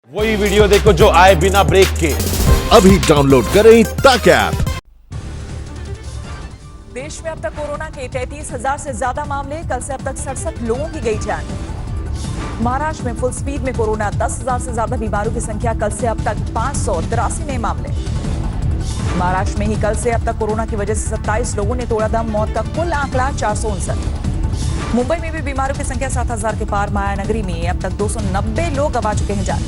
वही वीडियो देखो जो आए बिना ब्रेक के। अभी डाउनलोड करें तक ऐप। देश में अब तक कोरोना के 33,000 से ज्यादा मामले, कल से अब तक 67 लोगों की गई जान। महाराष्ट्र में फुल स्पीड में कोरोना, 10,000 से ज्यादा बीमारों की संख्या, कल से अब तक 583 नए मामले। महाराष्ट्र में ही कल से अब तक कोरोना की वजह से 27 लोगों ने तोड़ा दम, मौत का कुल आंकड़ा 459। मुंबई में भी बीमारों की संख्या 7,000 के पार, मायानगरी में अब तक 290 लोग गंवा चुके हैं जान।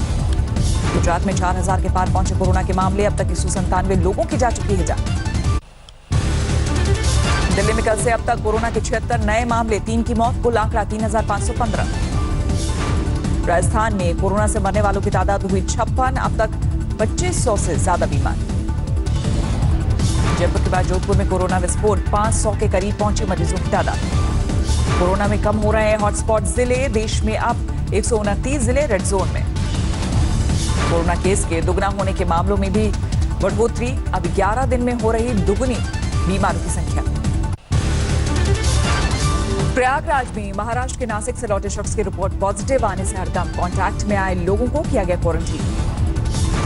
गुजरात में 4,000 के पार पहुंचे कोरोना के मामले, अब तक 197 लोगों की जा चुकी है जान। दिल्ली में कल से अब तक कोरोना के 76 नए मामले, 3 की मौत, कुल आंकड़ा 3,515। राजस्थान में कोरोना से मरने वालों की तादाद हुई 56, अब तक 2500 से ज्यादा बीमार। जयपुर के बाद जोधपुर में कोरोना विस्फोट, 500 के करीब पहुंची मरीजों की तादाद। कोरोना में कम हो रहे हैं हॉटस्पॉट जिले, देश में अब 129 जिले रेड जोन में। कोरोना केस के दुगना होने के मामलों में भी बढ़ोतरी, अब 11 दिन में हो रही दुगनी बीमारों की संख्या। प्रयागराज में महाराष्ट्र के नासिक से लौटे शख्स की रिपोर्ट पॉजिटिव आने से हड़कंप, कांटेक्ट में आए लोगों को किया गया क्वारंटीन।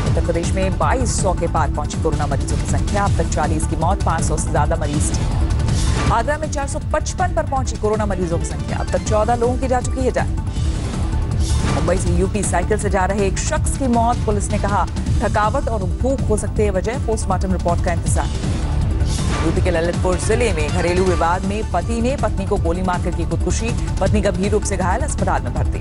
उत्तर प्रदेश में 2200 के पार पहुंची कोरोना मरीजों की संख्या, अब तक 40 की मौत, 500 से ज्यादा मरीज ठीक। आगरा में 455 पर पहुंची कोरोना मरीजों की संख्या, अब तक 14 लोगों की जा चुकी है जान। मुंबई से यूपी साइकिल से जा रहे एक शख्स की मौत, पुलिस ने कहा थकावट और भूख हो सकते हैं वजह, पोस्टमार्टम रिपोर्ट का इंतजार। यूपी के ललितपुर जिले में घरेलू विवाद में पति ने पत्नी को गोली मारकर की खुदकुशी, पत्नी गंभीर रूप से घायल, अस्पताल में भर्ती।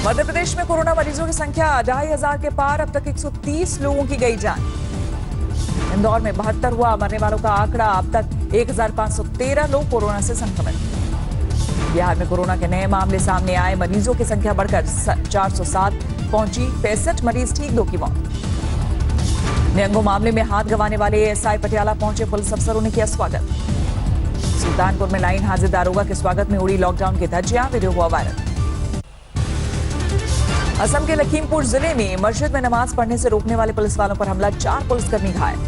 मध्य प्रदेश में कोरोना मरीजों की संख्या 2,500 के पार, अब तक 130 लोगों की गई जान। इंदौर में 72 हुआ मरने वालों का आंकड़ा, अब तक 1,513 लोग कोरोना से संक्रमित। बिहार में कोरोना के नए मामले सामने आए, मरीजों की संख्या बढ़कर 407 पहुंची, 65 मरीज ठीक, 2 की मौत। नियंगो मामले में हाथ गंवाने वाले एएसआई पटियाला पहुंचे, पुलिस अफसरों ने किया स्वागत। सुल्तानपुर में लाइन हाजिर दारोगा के स्वागत में उड़ी लॉकडाउन की धज्जियां, वीडियो हुआ वायरल। असम के लखीमपुर जिले में मस्जिद में नमाज पढ़ने से रोकने वाले पुलिस वालों पर हमला, 4 पुलिसकर्मी घायल।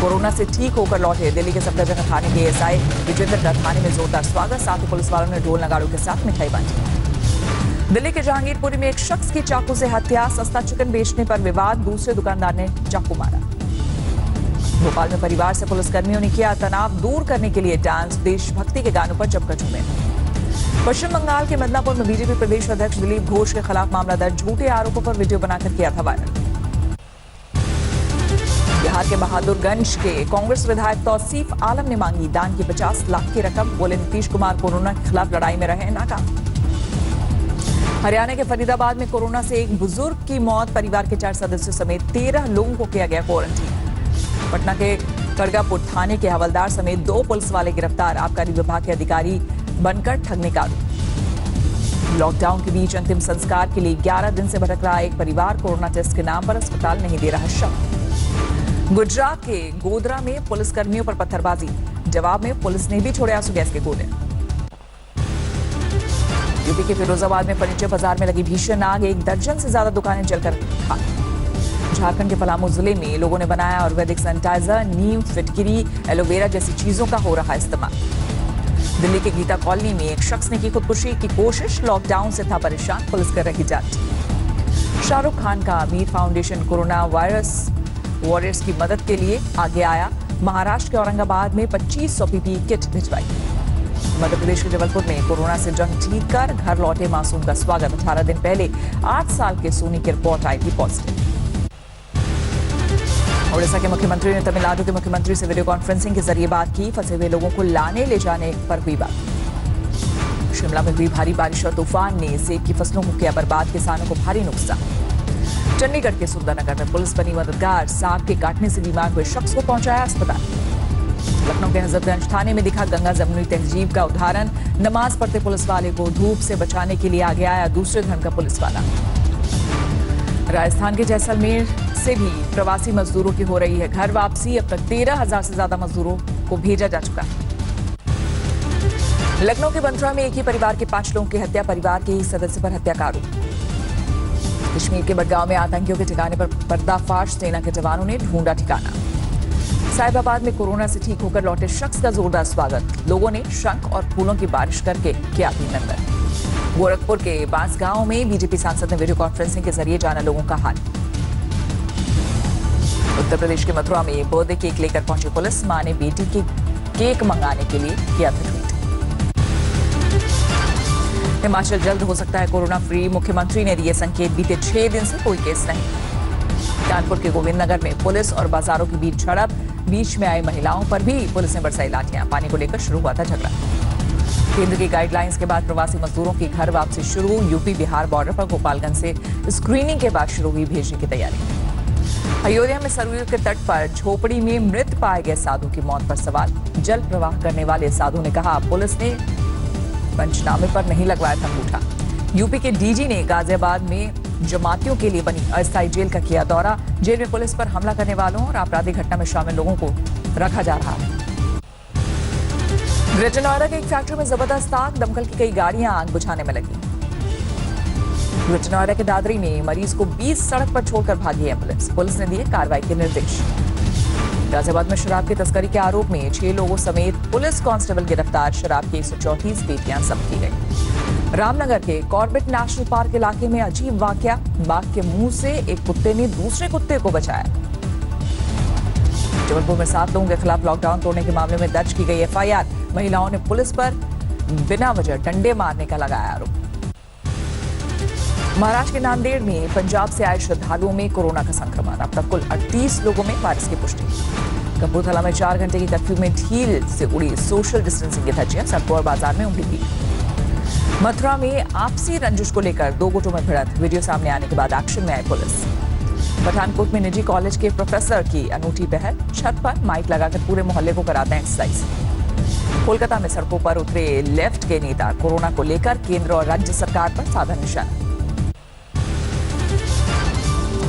कोरोना से ठीक होकर लौटे दिल्ली के सफदरजंग थाने के एएसआई विजेंद्र का थाने में जोरदार स्वागत, साथ ही पुलिस वालों ने ढोल नगाड़ों के साथ मिठाई बांटी। दिल्ली के जहांगीरपुरी में एक शख्स की चाकू से हत्या, सस्ता चिकन बेचने पर विवाद, दूसरे दुकानदार ने चाकू मारा। भोपाल में परिवार से पुलिसकर्मियों ने किया तनाव दूर करने के लिए डांस, देशभक्ति के गानों पर जमकर झूमे। पश्चिम बंगाल के मिदनापुर में बीजेपी प्रदेश अध्यक्ष दिलीप घोष के खिलाफ मामला दर्ज, झूठे आरोपों पर वीडियो बनाकर किया था वायरल। बिहार के बहादुरगंज के कांग्रेस विधायक तौसीफ आलम ने मांगी दान की 50 लाख की रकम, बोले नीतीश कुमार कोरोना के खिलाफ लड़ाई में रहे नाकाम। हरियाणा के फरीदाबाद में कोरोना से एक बुजुर्ग की मौत, परिवार के 4 सदस्यों समेत 13 लोगों को किया गया क्वारंटीन। पटना के करगापुर थाने के हवलदार समेत 2 पुलिस वाले गिरफ्तार, आबकारी विभाग के अधिकारी बनकर ठगने का आरोप। लॉकडाउन के बीच अंतिम संस्कार के लिए 11 दिन से भटक रहा एक परिवार, कोरोना टेस्ट के नाम पर अस्पताल नहीं दे रहा शव। गुजरात के गोधरा में पुलिसकर्मियों पर पत्थरबाजी, जवाब में पुलिस ने भी छोड़े आंसू गैस के गोले। यूपी के फिरोजाबाद में फर्नीचर बाजार में लगी भीषण आग, 1 दर्जन से ज्यादा दुकानें जलकर खाक। झारखंड के पलामू जिले में लोगों ने बनाया आयुर्वेदिक सैनिटाइजर, नीम, फिटकिरी, एलोवेरा जैसी चीजों का हो रहा इस्तेमाल। दिल्ली के गीता कॉलोनी में एक शख्स ने की खुदकुशी की कोशिश, लॉकडाउन से था परेशान, पुलिस कर रही जांच। शाहरुख खान का Mir foundation corona virus warriors की मदद के लिए आगे आया, महाराष्ट्र के औरंगाबाद में 2500 पीपीई किट भिजवाई। मध्य प्रदेश के जबलपुर में कोरोना से जंग जीतकर घर लौटे मासूम का स्वागत, 18 दिन पहले 8 साल के सोनी की रिपोर्ट आई थी पॉजिटिव। ओडिशा के मुख्यमंत्री ने तमिलनाडु के मुख्यमंत्री से वीडियो कॉन्फ्रेंसिंग के जरिए बात की, फंसे हुए लोगों को लाने ले जाने पर हुई बात। शिमला में हुई भारी बारिश और तूफान ने सेब की फसलों को किया बर्बाद, किसानों को भारी नुकसान। चंडीगढ़ के सुंदरनगर में पुलिस बनी मददगार, सांप के काटने से बीमार हुए शख्स को पहुंचाया अस्पताल। लखनऊ के हजरतगंज थाने में दिखा गंगा जमुनी तहजीब का उदाहरण, नमाज पढ़ते पुलिस वाले को धूप से बचाने के लिए आगे आया दूसरे धर्म का पुलिस वाला। राजस्थान के जैसलमेर से भी प्रवासी मजदूरों की हो रही है घर वापसी, अब तक 13,000 से ज्यादा मजदूरों को भेजा जा चुका है। लखनऊ के बंथरा में एक ही परिवार के 5 लोगों की हत्या, परिवार के ही सदस्य पर हत्या का आरोप। कश्मीर के बडगांव में आतंकियों के ठिकाने पर पर्दाफाश, सेना के जवानों ने ढूंढा ठिकाना। साहिबाबाद में कोरोना से ठीक होकर लौटे शख्स का जोरदार स्वागत, लोगों ने शंख और फूलों की बारिश करके किया अभिनंदन। गोरखपुर के बांसगांव में बीजेपी सांसद ने वीडियो कॉन्फ्रेंसिंग के जरिए जाना लोगों का हाल। उत्तर प्रदेश के मथुरा में बर्थडे केक लेकर पहुंची पुलिस, मां ने बेटी के केक मंगाने के लिए किया था ट्वीट। हिमाचल जल्द हो सकता है कोरोना फ्री, मुख्यमंत्री ने दिए संकेत, बीते 6 दिन से कोई केस नहीं। कानपुर के गोविंद नगर में पुलिस और बाजारों के बीच झड़प, बीच में आई महिलाओं पर भी पुलिस ने बरसाई लाठियां, पानी को लेकर शुरू हुआ था झगड़ा। केंद्र की गाइडलाइंस के बाद प्रवासी मजदूरों की घर वापसी शुरू, यूपी बिहार बॉर्डर पर गोपालगंज से स्क्रीनिंग के बाद शुरू हुई भेजने की तैयारी। अयोध्या में सरयू के तट पर झोपड़ी में मृत पाए गए साधु की मौत पर सवाल, जल प्रवाह करने वाले साधु ने कहा पुलिस ने पंचनामे पर नहीं लगवाया था अंगूठा। यूपी के डीजी ने गाजियाबाद में जमातियों के लिए बनी अस्थायी जेल का किया दौरा, जेल में पुलिस पर हमला करने वालों और आपराधिक घटना में शामिल लोगों को रखा जा रहा है। ग्रेटर नोएडा के एक फैक्ट्री में जबरदस्त आग, दमकल की कई गाड़ियां आग बुझाने में लगी। ग्रेटर नोएडा के दादरी में मरीज को 20 सड़क पर छोड़कर भागी एम्बुलेंस, पुलिस ने दिए कार्रवाई के निर्देश। गाजियाबाद में शराब की तस्करी के आरोप में 6 लोगों समेत पुलिस कांस्टेबल गिरफ्तार, शराब की 134 पेटियां जब्त की गई। रामनगर के कॉर्बेट नेशनल पार्क इलाके में अजीब वाकया, बाघ के मुंह से एक कुत्ते ने दूसरे कुत्ते को बचाया। जबलपुर में 7 लोगों के खिलाफ लॉकडाउन तोड़ने के मामले में दर्ज की गई एफआईआर, महिलाओं ने पुलिस पर बिना वजह डंडे मारने का लगाया आरोप। महाराष्ट्र के नांदेड़ में पंजाब से आए श्रद्धालुओं में कोरोना का संक्रमण, अब तक कुल 38 लोगों में वायरस की पुष्टि। कपूरथला में 4 घंटे की कर्फ्यू में ढील से उड़ी सोशल डिस्टेंसिंग की धज्जियां, सड़कों और बाजार में उमड़ी भीड़। मथुरा में आपसी रंजिश को लेकर 2 गुटों में भिड़ंत, वीडियो सामने आने के बाद एक्शन में आई पुलिस। पठानकोट में निजी कॉलेज के प्रोफेसर की अनूठी पहल, छत पर माइक लगाकर पूरे मोहल्ले को कराते हैं एक्सरसाइज। कोलकाता में सड़कों पर उतरे लेफ्ट के नेता, कोरोना को लेकर केंद्र और राज्य सरकार पर साधा निशाना।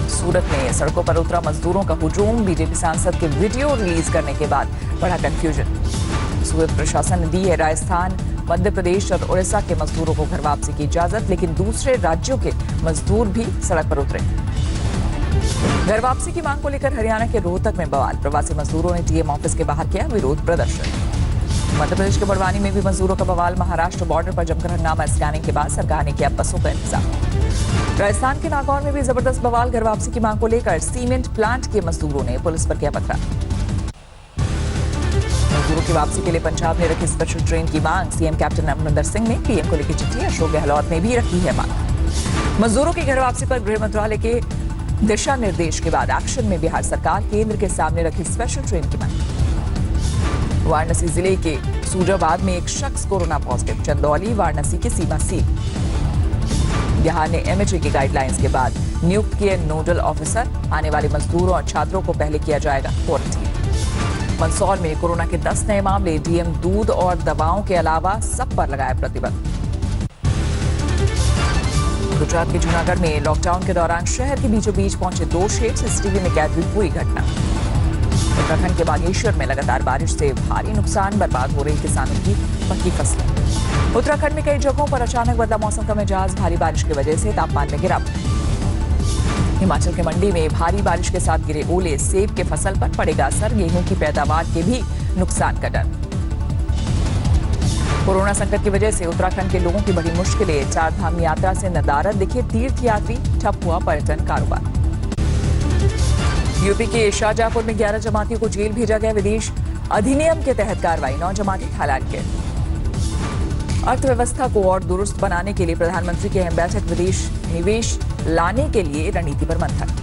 सूरत में सड़कों पर उतरा मजदूरों का हुजूम, बीजेपी सांसद के वीडियो रिलीज करने के बाद बड़ा कंफ्यूजन। सूरत प्रशासन ने दी है राजस्थान, मध्य प्रदेश और उड़ीसा के मजदूरों को घर वापसी की इजाजत, लेकिन दूसरे राज्यों के मजदूर भी सड़क पर उतरे। घर वापसी की मांग को लेकर हरियाणा के रोहतक में बवाल, प्रवासी मजदूरों ने डीएम ऑफिस के बाहर किया विरोध प्रदर्शन। मध्य प्रदेश के बड़वानी में भी मजदूरों का बवाल, महाराष्ट्र बॉर्डर पर जमकर हंगामा, स्कैनिंग के बाद सरकार ने किया बसों का इंतजाम। राजस्थान के नागौर में भी जबरदस्त बवाल, घर वापसी की मांग को लेकर सीमेंट प्लांट के मजदूरों ने पुलिस पर किया पथराव। मजदूरों की वापसी के लिए पंजाब ने रखी स्पेशल ट्रेन की मांग, सीएम कैप्टन अमरिंदर सिंह ने पीएम को लिखी चिट्ठी, अशोक गहलोत ने भी रखी है मांग। मजदूरों की घर वापसी पर गृह मंत्रालय के दिशा निर्देश के बाद एक्शन में बिहार सरकार, केंद्र के सामने रखी स्पेशल ट्रेन की मांग। वाराणसी जिले के सूजाबाद में एक शख्स कोरोना पॉजिटिव, चंदौली वाराणसी की सीमा सील। बिहार ने एमएचए की गाइडलाइंस के बाद नियुक्त किए नोडल ऑफिसर, आने वाले मजदूरों और छात्रों को पहले किया जाएगा क्वारंटीन। मंदसौर में कोरोना के 10 नए मामले, डीएम दूध और दवाओं के अलावा सब पर लगाया प्रतिबंध। गुजरात के जूनागढ़ में लॉकडाउन के दौरान शहर के बीचों बीच पहुंचे 2 शेर, सीसीटीवी में कैद हुई पूरी घटना। उत्तराखंड के बागेश्वर में लगातार बारिश से भारी नुकसान, बर्बाद हो रही किसानों की पक्की फसलें। उत्तराखंड में कई जगहों पर अचानक बदला मौसम का मिजाज, भारी बारिश की वजह से तापमान में गिरावट। हिमाचल के मंडी में भारी बारिश के साथ गिरे ओले, सेब के फसल पर पड़ेगा असर, गेहूं की पैदावार के भी नुकसान का डर। कोरोना संकट की वजह से उत्तराखंड के लोगों की बड़ी मुश्किलें, 4 धाम यात्रा से नदारद दिखे तीर्थयात्री, ठप हुआ पर्यटन कारोबार। यूपी के शाहजहांपुर में 11 जमातियों को जेल भेजा गया, विदेश अधिनियम के तहत कार्रवाई, 9 जमाती थाईलैंड के। अर्थव्यवस्था को और दुरुस्त बनाने के लिए प्रधानमंत्री की अहम बैठक, विदेश निवेश लाने के लिए रणनीति पर मंथन।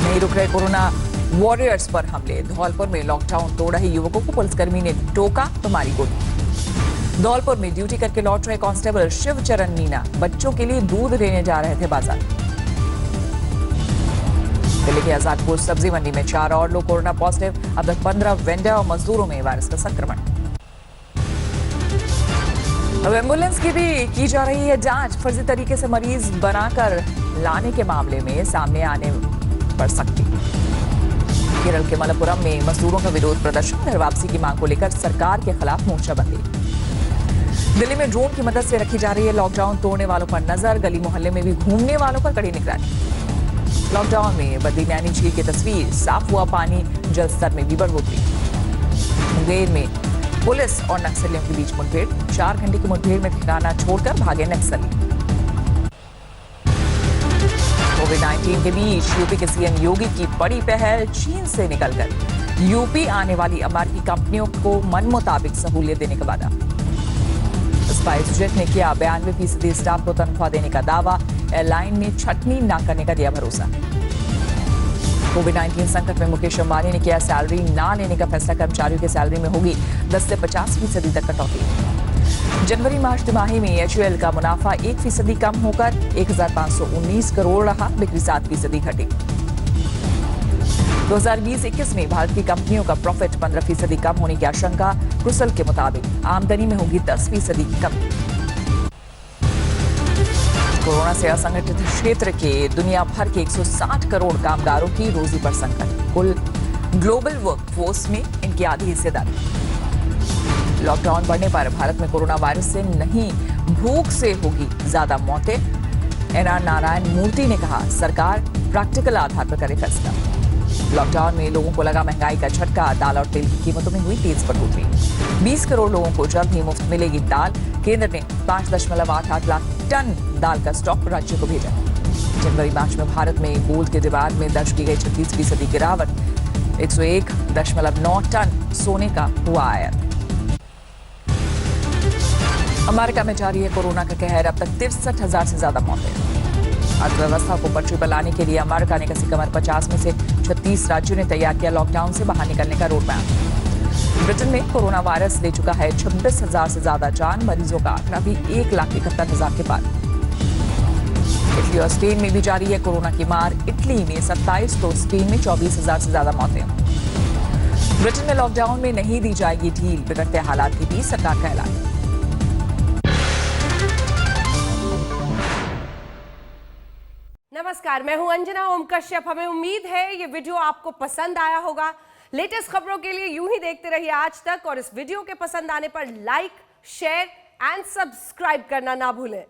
नहीं रुक रहे कोरोना वॉरियर्स पर हमले, धौलपुर में लॉकडाउन तोड़ रहे युवकों को पुलिसकर्मी ने टोका तो मारी गोली। धौलपुर में ड्यूटी करके लौट रहे कांस्टेबल शिवचरण मीना बच्चों के लिए दूध लेने जा रहे थे बाजार। दिल्ली के आजादपुर सब्जी मंडी में 4 और लोग कोरोना पॉजिटिव, अब तक 15 वेंडर और मजदूरों में वायरस का संक्रमण। अब एम्बुलेंस की भी की जा रही है जांच, फर्जी तरीके से मरीज बनाकर लाने के मामले में सामने आने पर सख्ती। केरल के मलप्पुरम में मजदूरों का विरोध प्रदर्शन, घर वापसी की मांग को लेकर सरकार के खिलाफ मोर्चाबंदी। दिल्ली में ड्रोन की मदद से रखी जा रही है लॉकडाउन तोड़ने वालों पर नजर, गली मोहल्ले में भी घूमने वालों पर कड़ी निगरानी। लॉकडाउन में बद्दी नैनी झील की तस्वीर, साफ हुआ पानी, जल स्तर में भी बढ़ोतरी। मुंगेर में पुलिस और नक्सलियों के बीच मुठभेड़, 4 घंटे की मुठभेड़ में ठिकाना छोड़कर भागे नक्सली। कोविड-19 के बीच यूपी के सीएम योगी की बड़ी पहल, चीन से निकलकर यूपी आने वाली अमेरिकी कंपनियों को मन मुताबिक सहूलियत देने का वादा। स्पाइसजेट ने किया 92% स्टाफ को तनख्वाह देने का दावा, एयरलाइन ने छटनी न करने का दिया भरोसा। कोविड-19 संकट में मुकेश अंबानी ने किया सैलरी ना लेने का फैसला, कर्मचारियों की सैलरी में होगी 10 से 50% तक कटौती। जनवरी मार्च तिमाही में एचयूएल का मुनाफा 1% कम होकर 1519 करोड़ रहा, बिक्री 7% घटी। 2020-21 में भारत की कंपनियों का प्रॉफिट 15% कम होने की आशंका, क्रुसल के मुताबिक आमदनी में होगी 10% की कमी। कोरोना से असंगठित क्षेत्र के दुनिया भर के 160 करोड़ कामगारों की रोजी पर संकट, कुल ग्लोबल वर्कफोर्स में इनकी आधी हिस्सेदारी। लॉकडाउन बढ़ने पर भारत में कोरोना वायरस से नहीं, भूख से होगी ज्यादा मौतें। एनआर नारायण मूर्ति ने कहा, सरकार प्रैक्टिकल आधार पर करे फैसला। लॉकडाउन में लोगों को लगा महंगाई का झटका, दाल और तेल की कीमतों में हुई तेज बढ़ोतरी। 20 करोड़ लोगों को जल्द ही मुफ्त मिलेगी दाल। केंद्र ने 5.88 लाख टन दाल का स्टॉक राज्य को भेजा। जनवरी मार्च में भारत में गोल्ड के डिमांड में दर्ज की गई 36% गिरावट, 101.9 टन सोने का हुआ आयात। अमेरिका में जारी है कोरोना का कहर, अब तक 63,000 से ज्यादा मौतें। अर्थव्यवस्था को पटरी पर लाने के लिए अमेरिका ने कसी कमर, 50 में से 36 राज्यों ने तैयार किया लॉकडाउन से बाहर निकलने का रोड मैप। ब्रिटेन में कोरोना वायरस ले चुका है 26,000 से ज्यादा जान, मरीजों का आंकड़ा भी 1,71,000 के पार। इटली और स्पेन में भी जारी है कोरोना की मार, इटली में 27 तो स्पेन में 24,000 से ज्यादा मौतें। ब्रिटेन में लॉकडाउन में नहीं दी जाएगी ढील, बिगड़ते हालात के बीच सरकार का ऐलान। नमस्कार, मैं हूं अंजना ओम कश्यप। हमें उम्मीद है ये वीडियो आपको पसंद आया होगा। लेटेस्ट खबरों के लिए यूं ही देखते रहिए आज तक, और इस वीडियो के पसंद आने पर लाइक, शेयर एंड सब्सक्राइब करना ना भूलें।